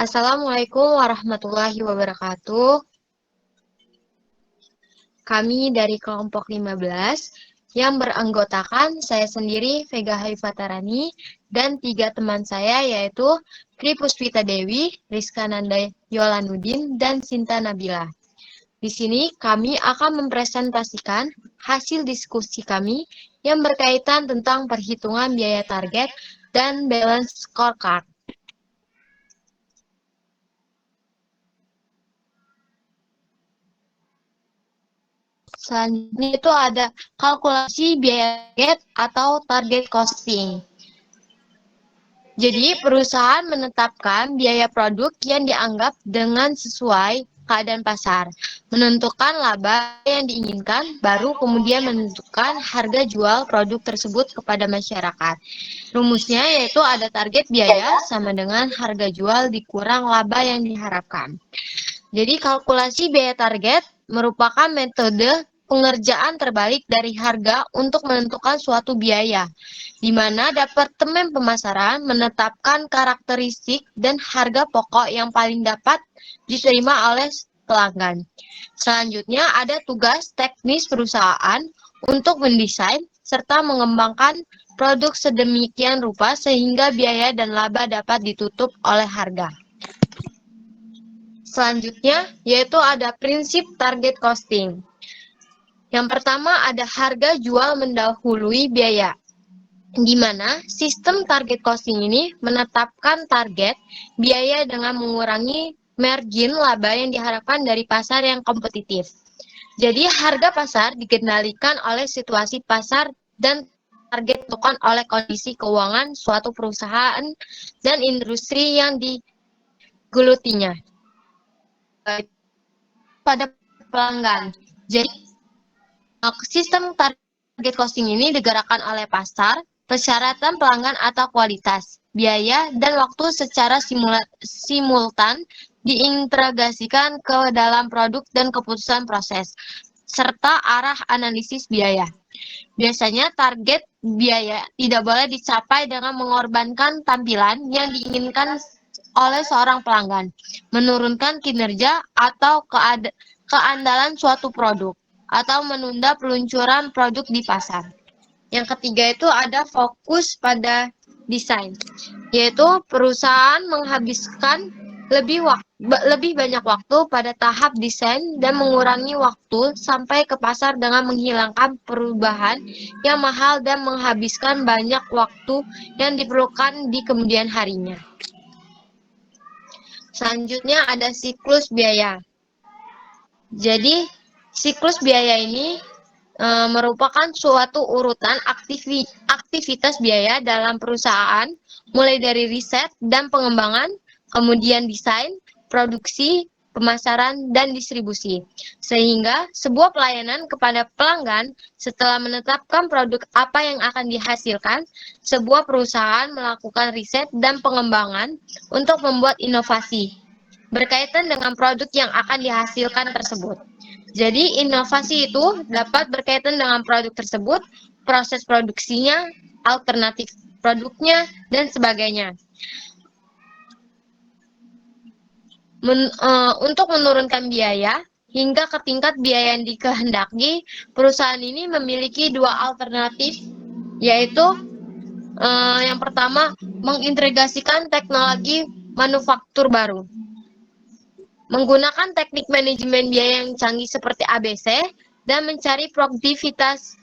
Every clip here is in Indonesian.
Assalamualaikum warahmatullahi wabarakatuh. Kami dari kelompok 15 yang beranggotakan saya sendiri, Vega Haifatarani, dan 3 teman saya yaitu Tri Puspita Dewi, Rizka Nanda Yolanudin, dan Sinta Nabila. Di sini kami akan mempresentasikan hasil diskusi kami yang berkaitan tentang perhitungan biaya target dan balance scorecard. Selanjutnya itu ada kalkulasi biaya target atau target costing. Jadi, perusahaan menetapkan biaya produk yang dianggap dengan sesuai keadaan pasar, menentukan laba yang diinginkan, baru kemudian menentukan harga jual produk tersebut kepada masyarakat. Rumusnya yaitu ada target biaya sama dengan harga jual dikurang laba yang diharapkan. Jadi, kalkulasi biaya target merupakan metode pengerjaan terbalik dari harga untuk menentukan suatu biaya, di mana Departemen Pemasaran menetapkan karakteristik dan harga pokok yang paling dapat diterima oleh pelanggan. Selanjutnya ada tugas teknis perusahaan untuk mendesain serta mengembangkan produk sedemikian rupa sehingga biaya dan laba dapat ditutup oleh harga. Selanjutnya yaitu ada prinsip target costing. Yang pertama ada harga jual mendahului biaya, di mana sistem target costing ini menetapkan target biaya dengan mengurangi margin laba yang diharapkan dari pasar yang kompetitif. Jadi harga pasar dikendalikan oleh situasi pasar dan target ditentukan oleh kondisi keuangan suatu perusahaan dan industri yang digelutinya pada pelanggan. Jadi sistem target costing ini digerakkan oleh pasar, persyaratan pelanggan atau kualitas, biaya, dan waktu secara simultan diintegrasikan ke dalam produk dan keputusan proses, serta arah analisis biaya. Biasanya target biaya tidak boleh dicapai dengan mengorbankan tampilan yang diinginkan oleh seorang pelanggan, menurunkan kinerja atau keandalan suatu produk, atau menunda peluncuran produk di pasar. Yang ketiga itu ada fokus pada desain, yaitu perusahaan menghabiskan lebih banyak waktu pada tahap desain dan mengurangi waktu sampai ke pasar dengan menghilangkan perubahan yang mahal dan menghabiskan banyak waktu yang diperlukan di kemudian harinya. Selanjutnya ada siklus biaya. Jadi, siklus biaya ini merupakan suatu urutan aktivitas biaya dalam perusahaan, mulai dari riset dan pengembangan, kemudian desain, produksi, pemasaran, dan distribusi. Sehingga sebuah pelayanan kepada pelanggan setelah menetapkan produk apa yang akan dihasilkan, sebuah perusahaan melakukan riset dan pengembangan untuk membuat inovasi berkaitan dengan produk yang akan dihasilkan tersebut. Jadi, inovasi itu dapat berkaitan dengan produk tersebut, proses produksinya, alternatif produknya, dan sebagainya. Untuk menurunkan biaya hingga ke tingkat biaya yang dikehendaki, perusahaan ini memiliki dua alternatif, yaitu yang pertama, mengintegrasikan teknologi manufaktur baru. Menggunakan teknik manajemen biaya yang canggih seperti ABC dan mencari produktivitas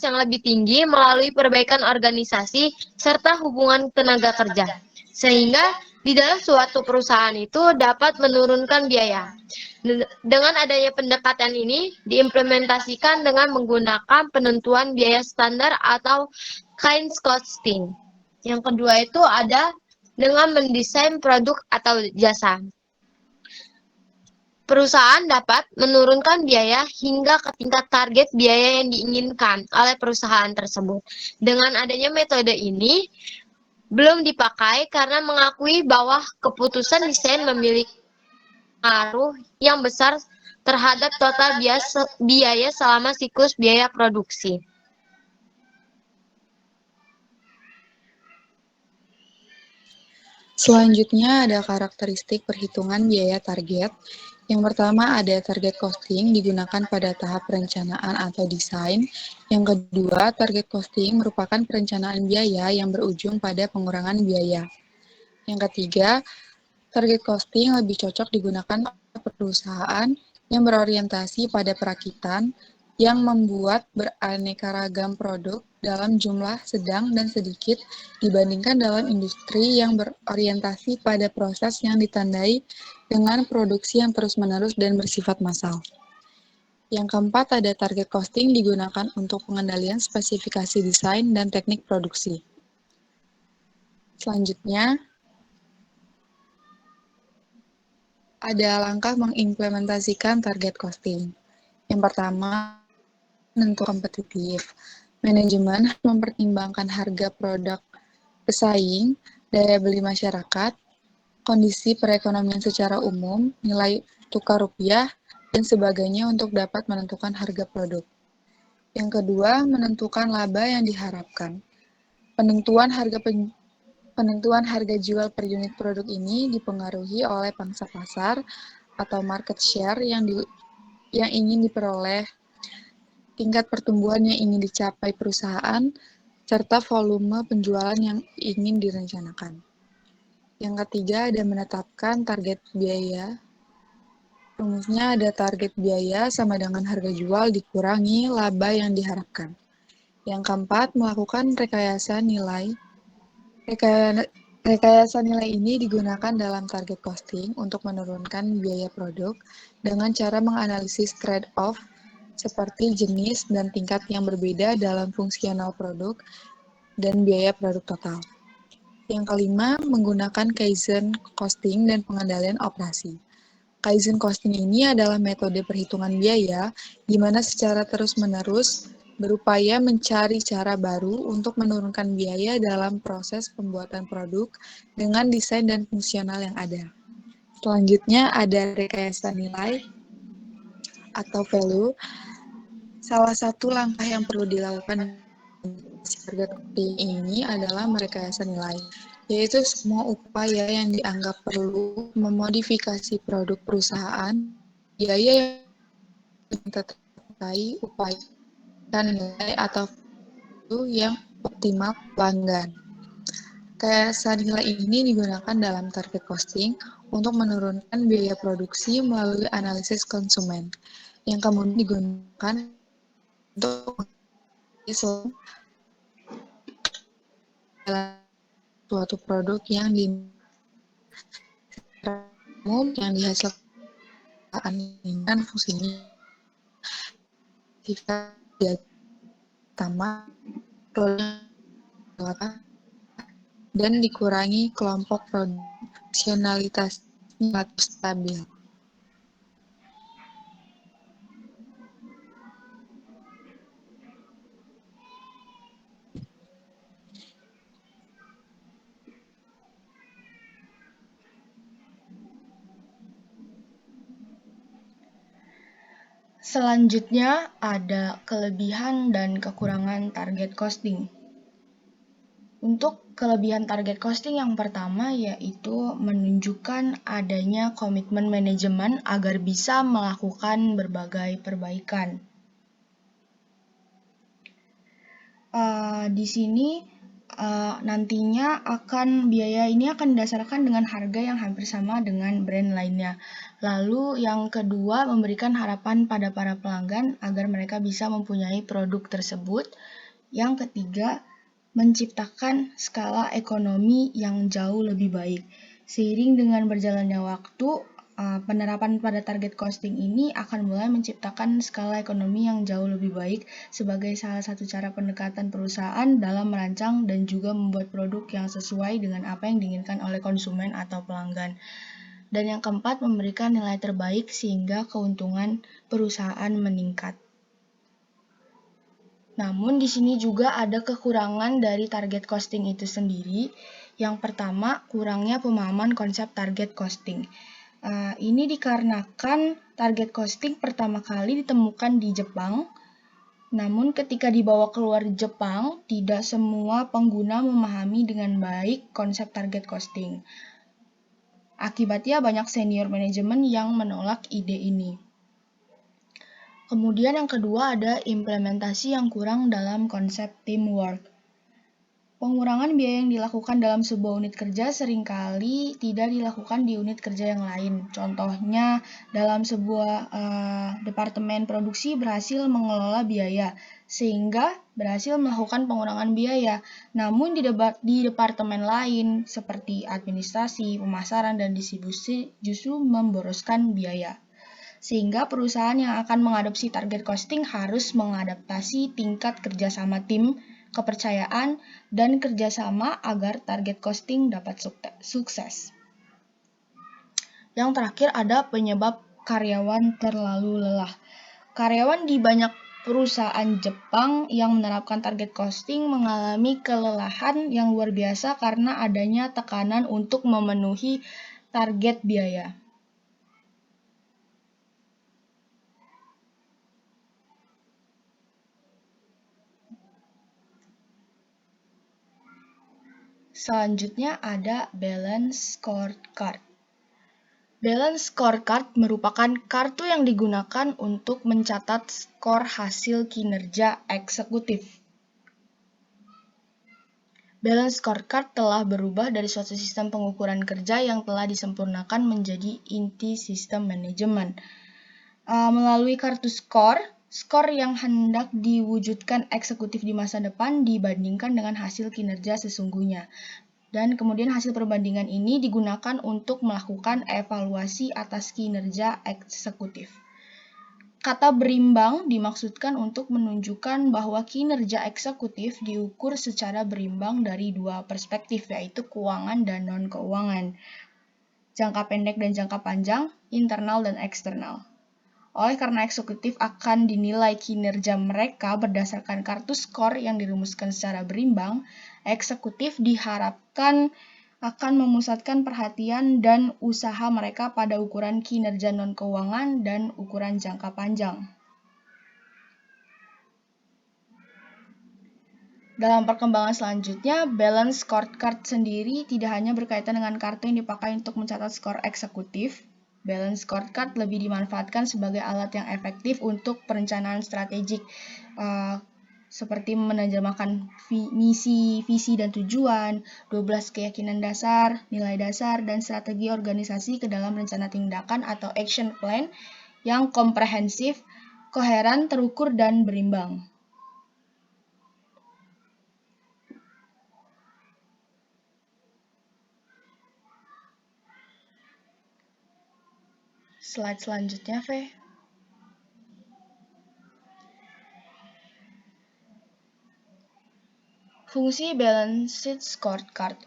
yang lebih tinggi melalui perbaikan organisasi serta hubungan tenaga kerja. Sehingga di dalam suatu perusahaan itu dapat menurunkan biaya. Dengan adanya pendekatan ini diimplementasikan dengan menggunakan penentuan biaya standar atau kind costing. Yang kedua itu ada dengan mendesain produk atau jasa. Perusahaan dapat menurunkan biaya hingga ke tingkat target biaya yang diinginkan oleh perusahaan tersebut. Dengan adanya metode ini, belum dipakai karena mengakui bahwa keputusan desain memiliki pengaruh yang besar terhadap total biaya selama siklus biaya produksi. Selanjutnya ada karakteristik perhitungan biaya target. Yang pertama ada target costing digunakan pada tahap perencanaan atau desain. Yang kedua, target costing merupakan perencanaan biaya yang berujung pada pengurangan biaya. Yang ketiga, target costing lebih cocok digunakan oleh perusahaan yang berorientasi pada perakitan yang membuat beraneka ragam produk dalam jumlah sedang dan sedikit dibandingkan dalam industri yang berorientasi pada proses yang ditandai dengan produksi yang terus-menerus dan bersifat massal. Yang keempat ada target costing digunakan untuk pengendalian spesifikasi desain dan teknik produksi. Selanjutnya, ada langkah mengimplementasikan target costing. Yang pertama, menentukan kompetitif. Manajemen mempertimbangkan harga produk pesaing, daya beli masyarakat, kondisi perekonomian secara umum, nilai tukar rupiah, dan sebagainya untuk dapat menentukan harga produk. Yang kedua, menentukan laba yang diharapkan. Penentuan harga jual per unit produk ini dipengaruhi oleh pangsa pasar atau market share yang ingin diperoleh, tingkat pertumbuhan yang ingin dicapai perusahaan, serta volume penjualan yang ingin direncanakan. Yang ketiga ada menetapkan target biaya. Rumusnya ada target biaya sama dengan harga jual dikurangi laba yang diharapkan. Yang keempat, melakukan rekayasa nilai. Rekayasa nilai ini digunakan dalam target costing untuk menurunkan biaya produk dengan cara menganalisis trade-off seperti jenis dan tingkat yang berbeda dalam fungsional produk dan biaya produk total. Yang kelima, menggunakan Kaizen costing dan pengendalian operasi. Kaizen costing ini adalah metode perhitungan biaya di mana secara terus-menerus berupaya mencari cara baru untuk menurunkan biaya dalam proses pembuatan produk dengan desain dan fungsional yang ada. Selanjutnya ada rekayasa nilai atau value. Salah satu langkah yang perlu dilakukan target costing ini adalah merekayasa nilai, yaitu semua upaya yang dianggap perlu memodifikasi produk perusahaan, biaya yang terkait upaya dan nilai atau value yang optimal pelanggan. Rekayasa nilai ini digunakan dalam target costing untuk menurunkan biaya produksi melalui analisis konsumen, yang kemudian digunakan untuk dalam suatu produk yang dihasilkan dengan fungsinya jika utama dan dikurangi kelompok fungsionalitasnya stabil. Selanjutnya ada kelebihan dan kekurangan target costing. Untuk kelebihan target costing yang pertama yaitu menunjukkan adanya komitmen manajemen agar bisa melakukan berbagai perbaikan. Di sini nantinya biaya ini akan didasarkan dengan harga yang hampir sama dengan brand lainnya. Lalu yang kedua, memberikan harapan pada para pelanggan agar mereka bisa mempunyai produk tersebut. Yang ketiga, menciptakan skala ekonomi yang jauh lebih baik. Seiring dengan berjalannya waktu, penerapan pada target costing ini akan mulai menciptakan skala ekonomi yang jauh lebih baik sebagai salah satu cara pendekatan perusahaan dalam merancang dan juga membuat produk yang sesuai dengan apa yang diinginkan oleh konsumen atau pelanggan. Dan yang keempat, memberikan nilai terbaik sehingga keuntungan perusahaan meningkat. Namun di sini juga ada kekurangan dari target costing itu sendiri. Yang pertama, kurangnya pemahaman konsep target costing. Ini dikarenakan target costing pertama kali ditemukan di Jepang Namun ketika dibawa keluar Jepang, tidak semua pengguna memahami dengan baik konsep target costing. Akibatnya banyak senior manajemen yang menolak ide ini. Kemudian yang kedua ada implementasi yang kurang dalam konsep teamwork. Pengurangan biaya yang dilakukan dalam sebuah unit kerja seringkali tidak dilakukan di unit kerja yang lain. Contohnya, dalam sebuah departemen produksi berhasil mengelola biaya, sehingga berhasil melakukan pengurangan biaya. Namun di departemen lain, seperti administrasi, pemasaran, dan distribusi, justru memboroskan biaya. Sehingga perusahaan yang akan mengadopsi target costing harus mengadaptasi tingkat kerjasama tim, kepercayaan, dan kerjasama agar target costing dapat sukses. Yang terakhir ada penyebab karyawan terlalu lelah. Karyawan di banyak perusahaan Jepang yang menerapkan target costing mengalami kelelahan yang luar biasa karena adanya tekanan untuk memenuhi target biaya. Selanjutnya ada balance scorecard. Balance scorecard merupakan kartu yang digunakan untuk mencatat skor hasil kinerja eksekutif. Balance scorecard telah berubah dari suatu sistem pengukuran kerja yang telah disempurnakan menjadi inti sistem manajemen. Melalui kartu skor yang hendak diwujudkan eksekutif di masa depan dibandingkan dengan hasil kinerja sesungguhnya. Dan kemudian hasil perbandingan ini digunakan untuk melakukan evaluasi atas kinerja eksekutif. Kata berimbang dimaksudkan untuk menunjukkan bahwa kinerja eksekutif diukur secara berimbang dari dua perspektif, yaitu keuangan dan non-keuangan, jangka pendek dan jangka panjang, internal dan eksternal. Oleh karena eksekutif akan dinilai kinerja mereka berdasarkan kartu skor yang dirumuskan secara berimbang, eksekutif diharapkan akan memusatkan perhatian dan usaha mereka pada ukuran kinerja non-keuangan dan ukuran jangka panjang. Dalam perkembangan selanjutnya, balance scorecard sendiri tidak hanya berkaitan dengan kartu yang dipakai untuk mencatat skor eksekutif. Balance scorecard lebih dimanfaatkan sebagai alat yang efektif untuk perencanaan strategik, seperti menerjemahkan misi, visi, dan tujuan, 12 keyakinan dasar, nilai dasar, dan strategi organisasi ke dalam rencana tindakan atau action plan yang komprehensif, koheren, terukur, dan berimbang. Slide selanjutnya, V. Fungsi Balanced Scorecard.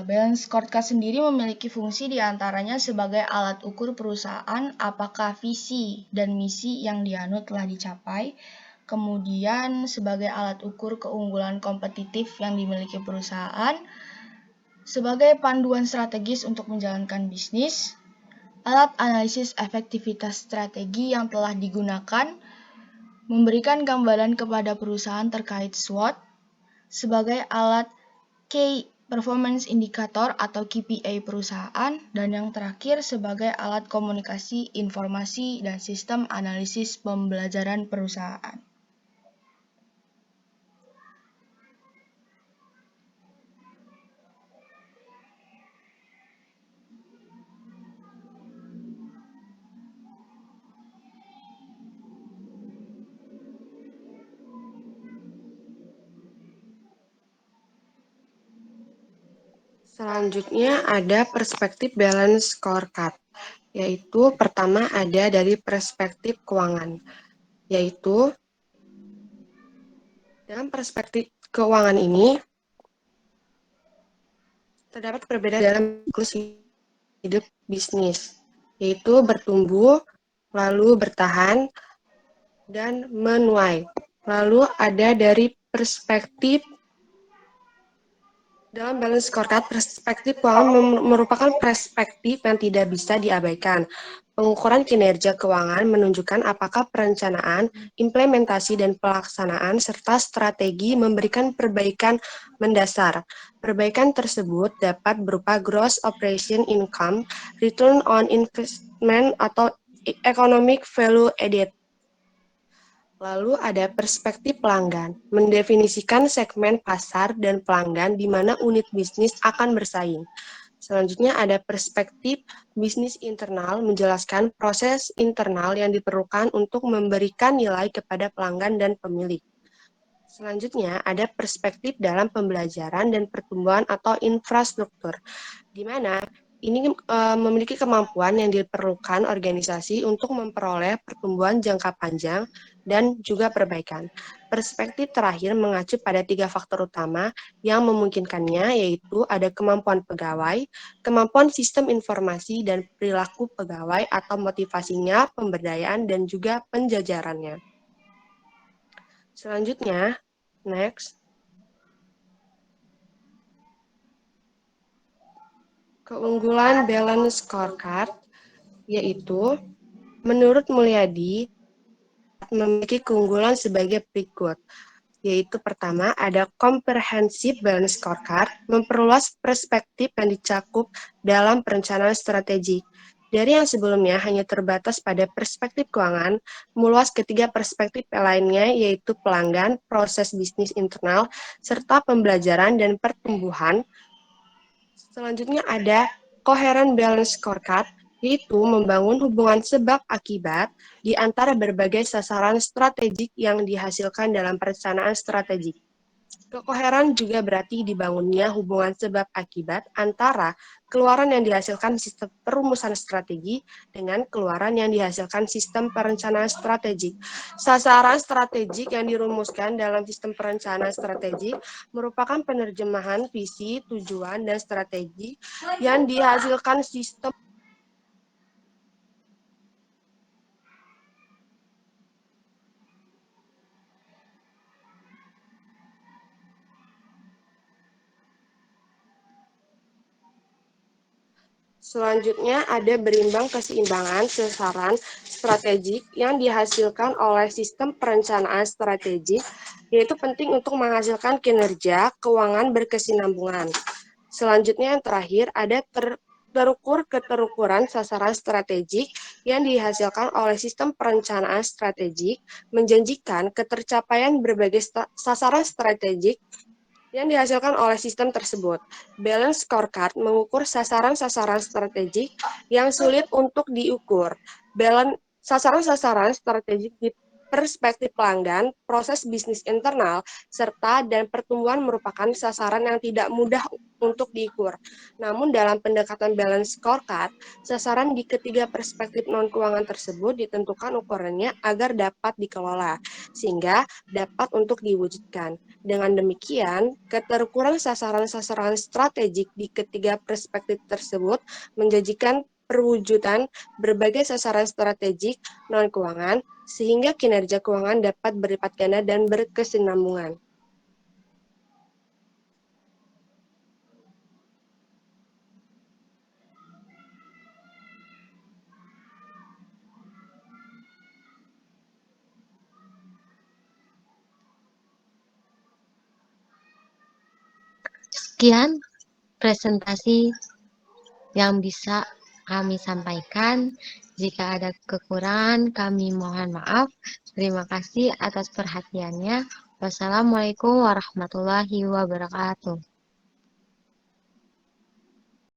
Balance Scorecard sendiri memiliki fungsi diantaranya sebagai alat ukur perusahaan apakah visi dan misi yang dianut telah dicapai, kemudian sebagai alat ukur keunggulan kompetitif yang dimiliki perusahaan, sebagai panduan strategis untuk menjalankan bisnis, alat analisis efektivitas strategi yang telah digunakan, memberikan gambaran kepada perusahaan terkait SWOT, sebagai alat Key Performance Indicator atau KPI perusahaan, dan yang terakhir sebagai alat komunikasi, informasi, dan sistem analisis pembelajaran perusahaan. Selanjutnya ada perspektif balance scorecard, yaitu pertama ada dari perspektif keuangan, yaitu dalam perspektif keuangan ini terdapat perbedaan dalam siklus hidup bisnis, yaitu bertumbuh, lalu bertahan, dan menuai. Lalu ada dari perspektif Dalam balance scorecard, perspektif keuangan merupakan perspektif yang tidak bisa diabaikan. Pengukuran kinerja keuangan menunjukkan apakah perencanaan, implementasi, dan pelaksanaan serta strategi memberikan perbaikan mendasar. Perbaikan tersebut dapat berupa gross operation income, return on investment, atau economic value added. Lalu ada perspektif pelanggan, mendefinisikan segmen pasar dan pelanggan di mana unit bisnis akan bersaing. Selanjutnya ada perspektif bisnis internal, menjelaskan proses internal yang diperlukan untuk memberikan nilai kepada pelanggan dan pemilik. Selanjutnya ada perspektif dalam pembelajaran dan pertumbuhan atau infrastruktur, di mana ini memiliki kemampuan yang diperlukan organisasi untuk memperoleh pertumbuhan jangka panjang dan juga perbaikan. Perspektif terakhir mengacu pada 3 faktor utama yang memungkinkannya, yaitu ada kemampuan pegawai, kemampuan sistem informasi, dan perilaku pegawai atau motivasinya, pemberdayaan, dan juga penjajarannya. Selanjutnya, next. Keunggulan balance scorecard, yaitu menurut Mulyadi memiliki keunggulan sebagai berikut, yaitu pertama ada comprehensive balance scorecard, memperluas perspektif yang dicakup dalam perencanaan strategi. Dari yang sebelumnya hanya terbatas pada perspektif keuangan, meluas ke 3 perspektif lainnya, yaitu pelanggan, proses bisnis internal, serta pembelajaran dan pertumbuhan. Selanjutnya ada coherent balance scorecard, yaitu membangun hubungan sebab akibat di antara berbagai sasaran strategik yang dihasilkan dalam perencanaan strategik. Kekoheran juga berarti dibangunnya hubungan sebab akibat antara keluaran yang dihasilkan sistem perumusan strategi dengan keluaran yang dihasilkan sistem perencanaan strategik. Sasaran strategik yang dirumuskan dalam sistem perencanaan strategik merupakan penerjemahan visi, tujuan, dan strategi yang dihasilkan sistem. Selanjutnya ada berimbang keseimbangan sasaran strategik yang dihasilkan oleh sistem perencanaan strategik, yaitu penting untuk menghasilkan kinerja keuangan berkesinambungan. Selanjutnya yang terakhir ada terukur keterukuran sasaran strategik yang dihasilkan oleh sistem perencanaan strategik, menjanjikan ketercapaian berbagai sasaran strategik yang dihasilkan oleh sistem tersebut. Balance scorecard mengukur sasaran-sasaran strategik yang sulit untuk diukur. Sasaran-sasaran strategik di perspektif pelanggan, proses bisnis internal, serta dan pertumbuhan merupakan sasaran yang tidak mudah untuk diukur. Namun dalam pendekatan balance scorecard, sasaran di ketiga perspektif non-keuangan tersebut ditentukan ukurannya agar dapat dikelola, sehingga dapat untuk diwujudkan. Dengan demikian, keterukuran sasaran-sasaran strategik di ketiga perspektif tersebut menjanjikan perwujudan berbagai sasaran strategik non-keuangan, sehingga kinerja keuangan dapat berlipat ganda dan berkesinambungan. Sekian presentasi yang bisa kami sampaikan. Jika ada kekurangan, kami mohon maaf. Terima kasih atas perhatiannya. Wassalamualaikum warahmatullahi wabarakatuh.